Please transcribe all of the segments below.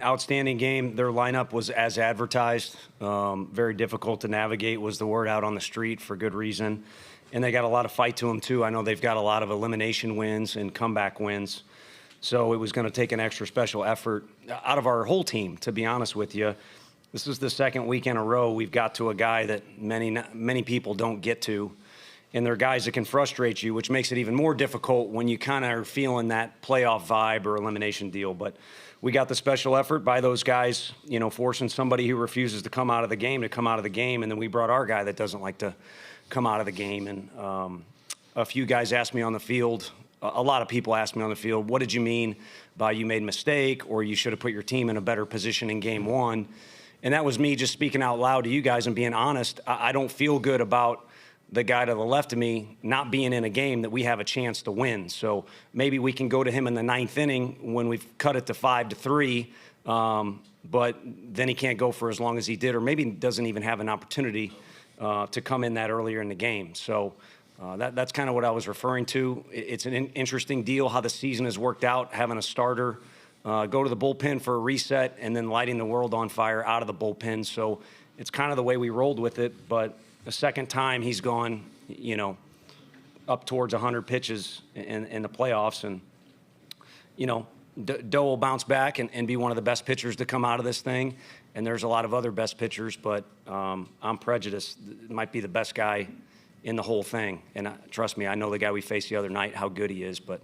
outstanding game. Their lineup was as advertised. Very difficult to navigate was the word out on the street for good reason. And they got a lot of fight to them, too. I know they've got a lot of elimination wins and comeback wins. So it was going to take an extra special effort out of our whole team, to be honest with you. This is the second week in a row we've got to a guy that many people don't get to. And they're guys that can frustrate you, which makes it even more difficult when you kind of are feeling that playoff vibe or elimination deal. But we got the special effort by those guys, you know, forcing somebody who refuses to come out of the game to come out of the game. And then we brought our guy that doesn't like to come out of the game. And a few guys asked me on the field, a lot of people asked me on the field, what did you mean by you made a mistake or you should have put your team in a better position in game one? And that was me just speaking out loud to you guys and being honest. I don't feel good about the guy to the left of me not being in a game that we have a chance to win. So maybe we can go to him in the ninth inning when we've cut it to 5-3, but then he can't go for as long as he did, or maybe doesn't even have an opportunity to come in that earlier in the game. So that's kind of what I was referring to. It's an interesting deal how the season has worked out, having a starter go to the bullpen for a reset and then lighting the world on fire out of the bullpen. So it's kind of the way we rolled with it, but the second time he's gone, you know, up towards 100 pitches in the playoffs. And, you know, Doe will bounce back and be one of the best pitchers to come out of this thing. And there's a lot of other best pitchers, but I'm prejudiced. It might be the best guy in the whole thing. And trust me, I know the guy we faced the other night, how good he is. But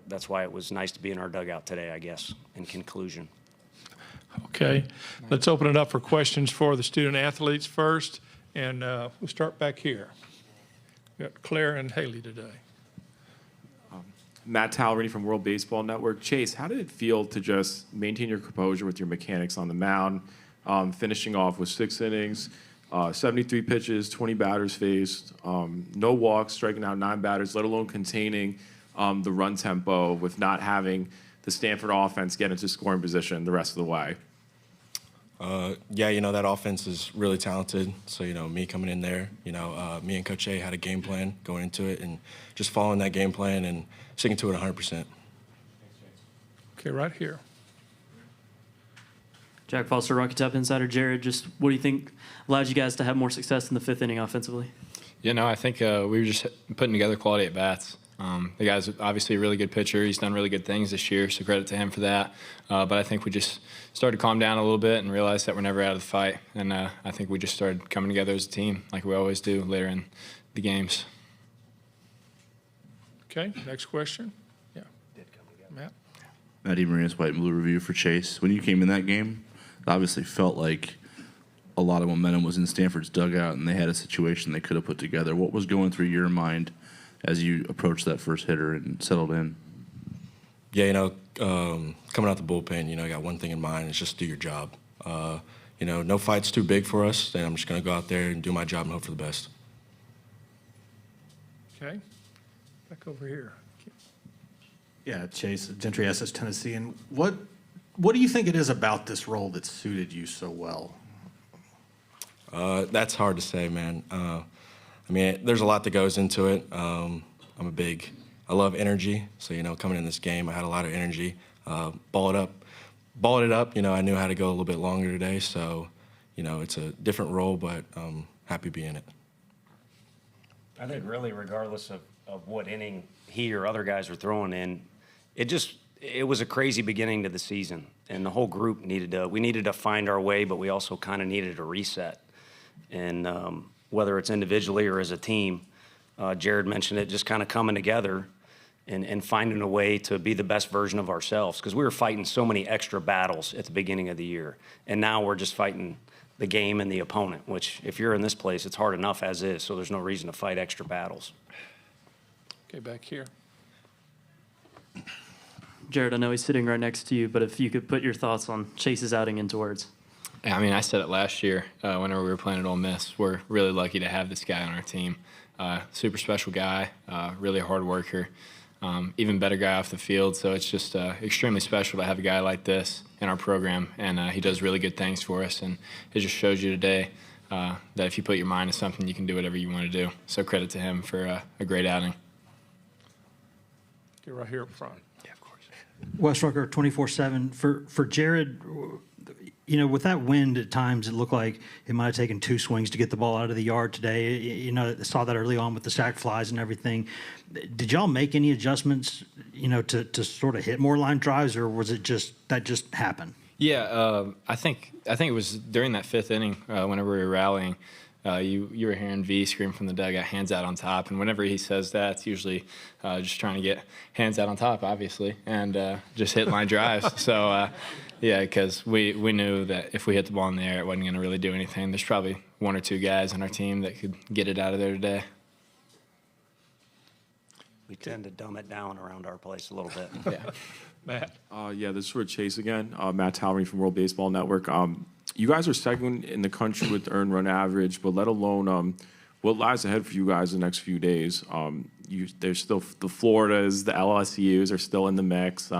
that's why it was nice to be in our dugout today, I guess, in conclusion. Okay, let's open it up for questions for the student athletes first, and we'll start back here. We got Claire and Haley today. Matt Tallery from World Baseball Network. Chase, how did it feel to just maintain your composure with your mechanics on the mound, finishing off with 6 innings, 73 pitches, 20 batters faced, no walks, striking out 9 batters, let alone containing the run tempo with not having the Stanford offense get into scoring position the rest of the way? Yeah, you know, that offense is really talented. So, you know, me coming in there, you know, me and Coach A had a game plan going into it and just following that game plan and sticking to it 100%. Okay, right here. Jack Foster, Rocky Top Insider. Jared, just what do you think allowed you guys to have more success in the 5th inning offensively? You know, I think we were just putting together quality at bats. The guy's obviously a really good pitcher. He's done really good things this year, so credit to him for that. But I think we just started to calm down a little bit and realized that we're never out of the fight. And I think we just started coming together as a team like we always do later in the games. Okay, next question. Yeah. Matt? Matty Marinas, White and Blue Review for Chase. When you came in that game, it obviously felt like a lot of momentum was in Stanford's dugout and they had a situation they could have put together. What was going through your mind as you approached that first hitter and settled in? Yeah, you know, coming out the bullpen, you know, I got one thing in mind, it's just do your job. You know, no fight's too big for us, then I'm just going to go out there and do my job and hope for the best. Okay, back over here. Yeah, Chase, Gentry SS, Tennessee. And what do you think it is about this role that suited you so well? That's hard to say, man. I mean, there's a lot that goes into it. I love energy. So, you know, coming in this game, I had a lot of energy. Balled it up. You know, I knew how to go a little bit longer today. So, you know, it's a different role, but I'm happy to be in it. I think really regardless of what inning he or other guys were throwing in, it was a crazy beginning to the season. And the whole group needed to find our way, but we also kind of needed a reset. And whether it's individually or as a team, Jared mentioned it, just kind of coming together and finding a way to be the best version of ourselves. Because we were fighting so many extra battles at the beginning of the year. And now we're just fighting the game and the opponent, which if you're in this place, it's hard enough as is. So there's no reason to fight extra battles. Okay, back here. Jared, I know he's sitting right next to you, but if you could put your thoughts on Chase's outing into words. I mean, I said it last year whenever we were playing at Ole Miss. We're really lucky to have this guy on our team. Super special guy, really hard worker, even better guy off the field. So it's just extremely special to have a guy like this in our program, and he does really good things for us. And it just shows you today that if you put your mind to something, you can do whatever you want to do. So credit to him for a great outing. Okay, right here up front. Yeah, of course. Wes Rucker, 24/7. For Jared, with that wind at times, it looked like it might have taken 2 swings to get the ball out of the yard today. I saw that early on with the sac flies and everything. Did y'all make any adjustments, to sort of hit more line drives, or was it just happened? Yeah, I think it was during that 5th inning whenever we were rallying. You were hearing V scream from the dugout, hands out on top, and whenever he says that, it's usually just trying to get hands out on top, obviously, and just hit line drives. So, yeah, because we knew that if we hit the ball in the air, it wasn't going to really do anything. There's probably 1 or 2 guys on our team that could get it out of there today. We tend to dumb it down around our place a little bit. Yeah. Matt? Yeah, this is for Chase again. Matt Towery from World Baseball Network. You guys are second in the country with earned run average, but let alone what lies ahead for you guys the next few days. There's still the Floridas, the LSUs are still in the mix.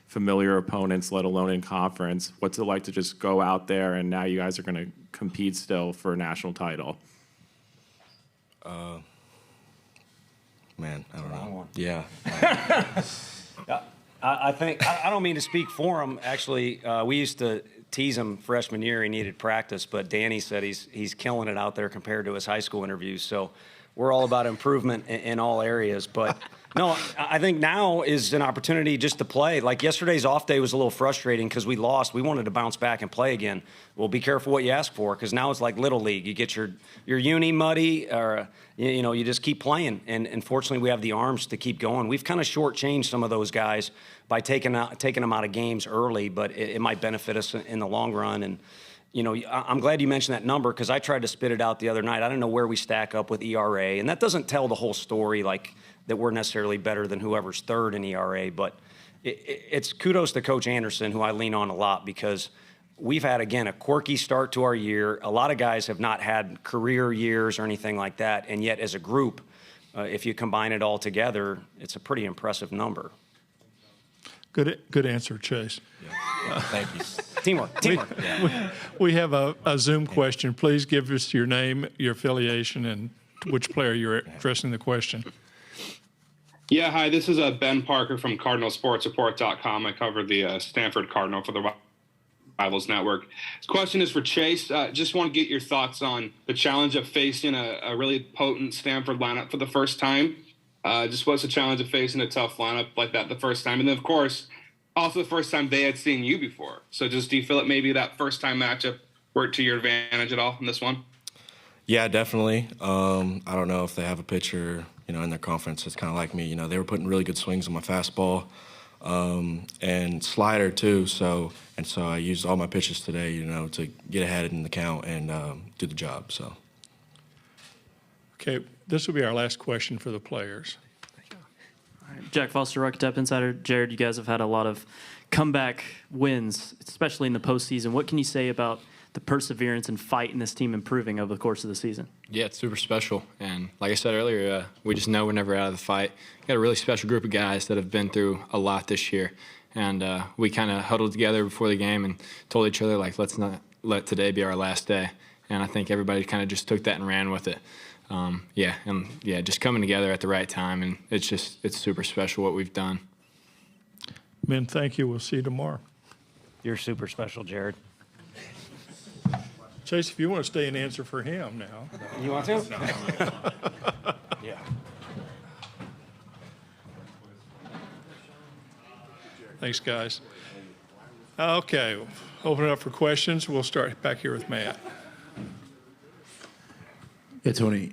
Familiar opponents, let alone in conference. What's it like to just go out there and now you guys are going to compete still for a national title? Man, I don't know. One. Yeah. I think I don't mean to speak for him. Actually, we used to tease him freshman year. He needed practice, but Danny said he's killing it out there compared to his high school interviews. So we're all about improvement in all areas. But no, I think now is an opportunity just to play. Like yesterday's off day was a little frustrating because we lost. We wanted to bounce back and play again. Well, be careful what you ask for because now it's like Little League. You get your uni muddy or, you just keep playing. And unfortunately, we have the arms to keep going. We've kind of shortchanged some of those guys by taking them out of games early, but it might benefit us in the long run. And, I'm glad you mentioned that number because I tried to spit it out the other night. I don't know where we stack up with ERA, and that doesn't tell the whole story, like that we're necessarily better than whoever's third in ERA, but it's kudos to Coach Anderson, who I lean on a lot because we've had, again, a quirky start to our year. A lot of guys have not had career years or anything like that, and yet as a group, if you combine it all together, it's a pretty impressive number. Good answer, Chase. Yeah. Thank you. Teamwork. We have a Zoom question. Please give us your name, your affiliation, and which player you're addressing the question. Yeah, hi, this is Ben Parker from CardinalSportsReport.com. I cover the Stanford Cardinal for the Rivals Network. This question is for Chase. Just want to get your thoughts on the challenge of facing a really potent Stanford lineup for the first time. Just what's the challenge of facing a tough lineup like that the first time? And then, of course, also the first time they had seen you before. So just do you feel that maybe that first-time matchup worked to your advantage at all in this one? Yeah, definitely. I don't know if they have a pitcher, in their conference. It's kind of like me. They were putting really good swings on my fastball and slider too. So I used all my pitches today, to get ahead in the count and do the job. So. Okay, this will be our last question for the players. Jack Foster, Rocket Tap Insider. Jared, you guys have had a lot of comeback wins, especially in the postseason. What can you say about the perseverance and fight in this team improving over the course of the season? Yeah, it's super special. And like I said earlier, we just know we're never out of the fight. We got a really special group of guys that have been through a lot this year. And we kind of huddled together before the game and told each other, let's not let today be our last day. And I think everybody kind of just took that and ran with it. Just coming together at the right time. And it's super special what we've done. Men, thank you. We'll see you tomorrow. You're super special, Jared. Chase, if you want to stay and answer for him now. You want to? Yeah. Thanks, guys. Okay, open it up for questions. We'll start back here with Matt. Yeah, Tony,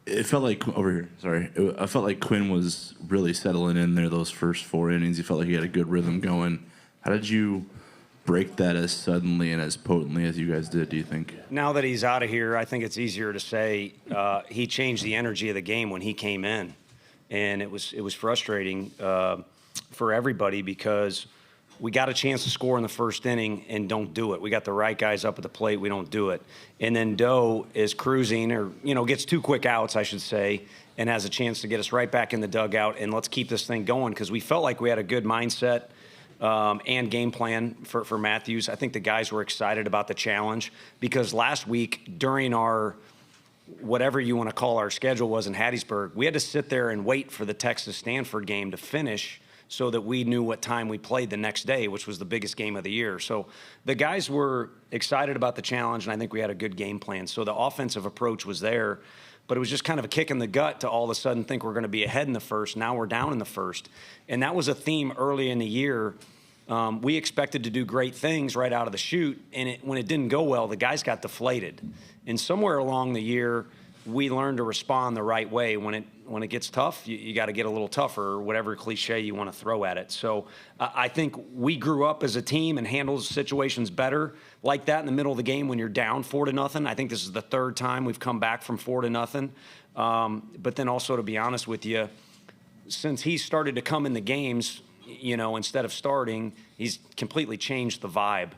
it felt like over here. Sorry, I felt like Quinn was really settling in there those first 4 innings. He felt like he had a good rhythm going. How did you break that as suddenly and as potently as you guys did, do you think? Now that he's out of here, I think it's easier to say he changed the energy of the game when he came in. And it was frustrating for everybody because we got a chance to score in the first inning and don't do it. We got the right guys up at the plate. We don't do it. And then Doe is cruising or, gets 2 quick outs, I should say, and has a chance to get us right back in the dugout. And let's keep this thing going because we felt like we had a good mindset and game plan for Matthews. I think the guys were excited about the challenge because last week during our whatever you want to call our schedule was in Hattiesburg, we had to sit there and wait for the Texas-Stanford game to finish so that we knew what time we played the next day, which was the biggest game of the year. So the guys were excited about the challenge, and I think we had a good game plan. So the offensive approach was there, but it was just kind of a kick in the gut to all of a sudden think we're going to be ahead in the first. Now we're down in the first. And that was a theme early in the year. We expected to do great things right out of the chute, and when it didn't go well, the guys got deflated. And somewhere along the year, we learned to respond the right way. When it gets tough, you got to get a little tougher, or whatever cliche you want to throw at it. So I think we grew up as a team and handled situations better like that in the middle of the game when you're down 4-0. I think this is the third time we've come back from 4-0. But then also, to be honest with you, since he started to come in the games, instead of starting, he's completely changed the vibe.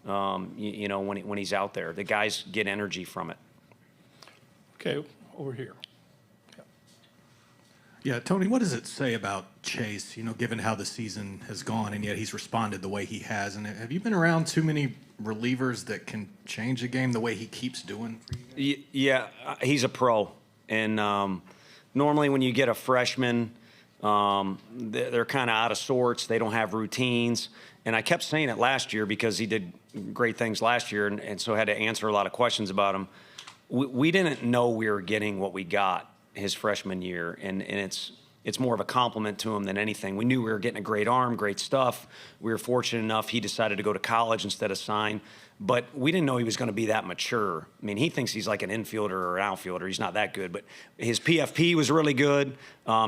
When he's out there, the guys get energy from it. Okay, over here. Yeah, Tony, what does it say about Chase, given how the season has gone, and yet he's responded the way he has? And have you been around too many relievers that can change a game the way he keeps doing for you guys? Yeah, he's a pro. And normally when you get a freshman, they're kind of out of sorts. They don't have routines. And I kept saying it last year because he did great things last year, and so had to answer a lot of questions about him. We didn't know we were getting what we got his freshman year, and it's more of a compliment to him than anything. We knew we were getting a great arm, great stuff. We were fortunate enough he decided to go to college instead of sign, but we didn't know he was going to be that mature. I mean, he thinks he's like an infielder or an outfielder. He's not that good, but his PFP was really good.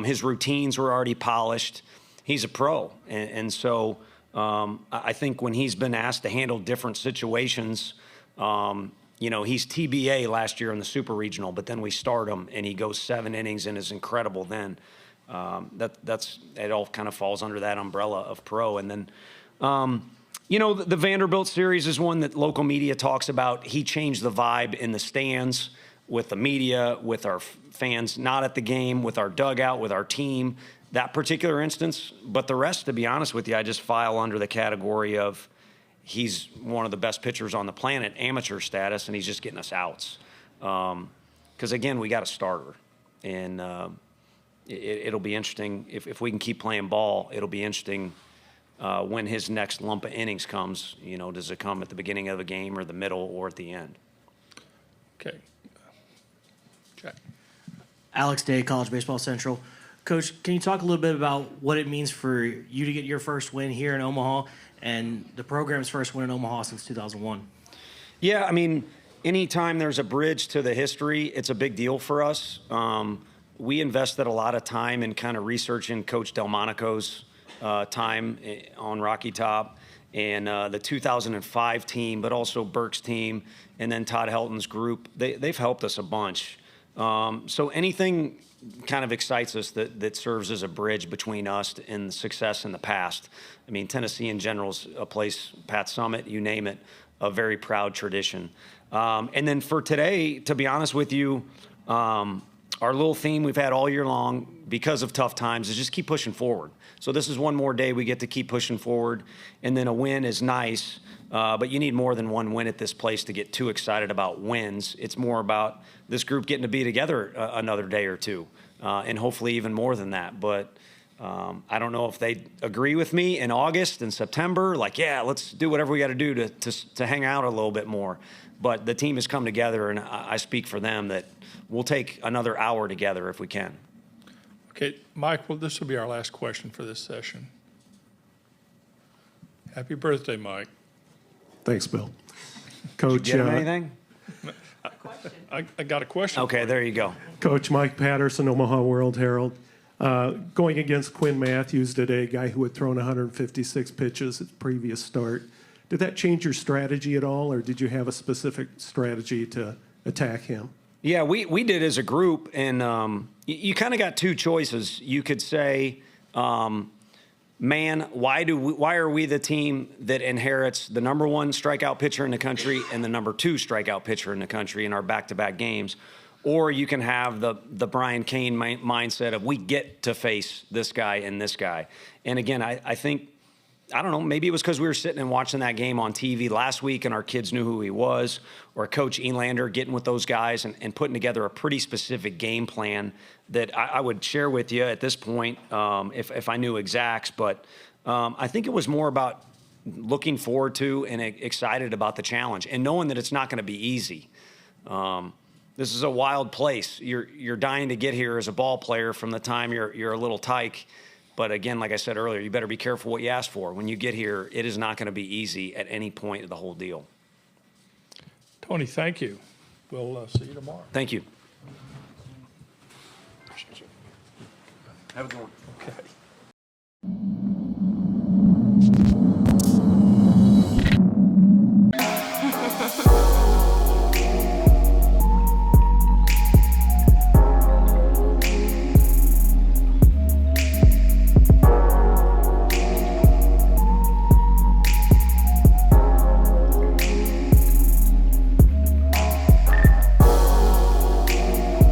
His routines were already polished. He's a pro, and so I think when he's been asked to handle different situations, he's TBA last year in the Super Regional, but then we start him and he goes 7 innings and is incredible then. It all kind of falls under that umbrella of pro. And then, the Vanderbilt series is one that local media talks about. He changed the vibe in the stands with the media, with our fans not at the game, with our dugout, with our team, that particular instance. But the rest, to be honest with you, I just file under the category of he's one of the best pitchers on the planet, amateur status, and he's just getting us outs. Because, again, we got a starter. And it'll be interesting. If we can keep playing ball, it'll be interesting when his next lump of innings comes. Does it come at the beginning of the game or the middle or at the end? Okay. Jack. Alex Day, College Baseball Central. Coach, can you talk a little bit about what it means for you to get your first win here in Omaha and the program's first win in Omaha since 2001? Yeah, I mean, anytime there's a bridge to the history, it's a big deal for us. We invested a lot of time in kind of researching Coach Delmonico's time on Rocky Top and the 2005 team, but also Burke's team, and then Todd Helton's group. They've helped us a bunch. So anything kind of excites us that serves as a bridge between us and the success in the past. I mean, Tennessee in general is a place, Pat Summit, you name it, a very proud tradition. And then for today, to be honest with you, our little theme we've had all year long because of tough times is just keep pushing forward. So this is one more day we get to keep pushing forward, and then a win is nice, but you need more than one win at this place to get too excited about wins. It's more about this group getting to be together another day or two, and hopefully even more than that. But I don't know if they agree with me in August and September, like, yeah, let's do whatever we got to do to hang out a little bit more. But the team has come together, and I speak for them that we'll take another hour together if we can. Okay, Mike, well, this will be our last question for this session. Happy birthday, Mike. Thanks, Bill. Coach, Did you get him anything? I got a question. Okay, there you go. Coach Mike Patterson, Omaha World Herald. Going against Quinn Matthews today, a guy who had thrown 156 pitches at the previous start. Did that change your strategy at all, or did you have a specific strategy to attack him? Yeah, we did as a group, and you kind of got two choices. You could say, man, why are we the team that inherits the number one strikeout pitcher in the country and the number two strikeout pitcher in the country in our back-to-back games? Or you can have the Brian Cain mindset of we get to face this guy and this guy. And again, I think I don't know, maybe it was because we were sitting and watching that game on TV last week and our kids knew who he was, or Coach Elander getting with those guys and putting together a pretty specific game plan that I would share with you at this point if I knew exacts. But I think it was more about looking forward to and excited about the challenge and knowing that it's not going to be easy. This is a wild place. You're dying to get here as a ball player from the time you're a little tyke. But again, like I said earlier, you better be careful what you ask for. When you get here, it is not going to be easy at any point of the whole deal. Tony, thank you. We'll see you tomorrow. Thank you. Have a good one. Okay.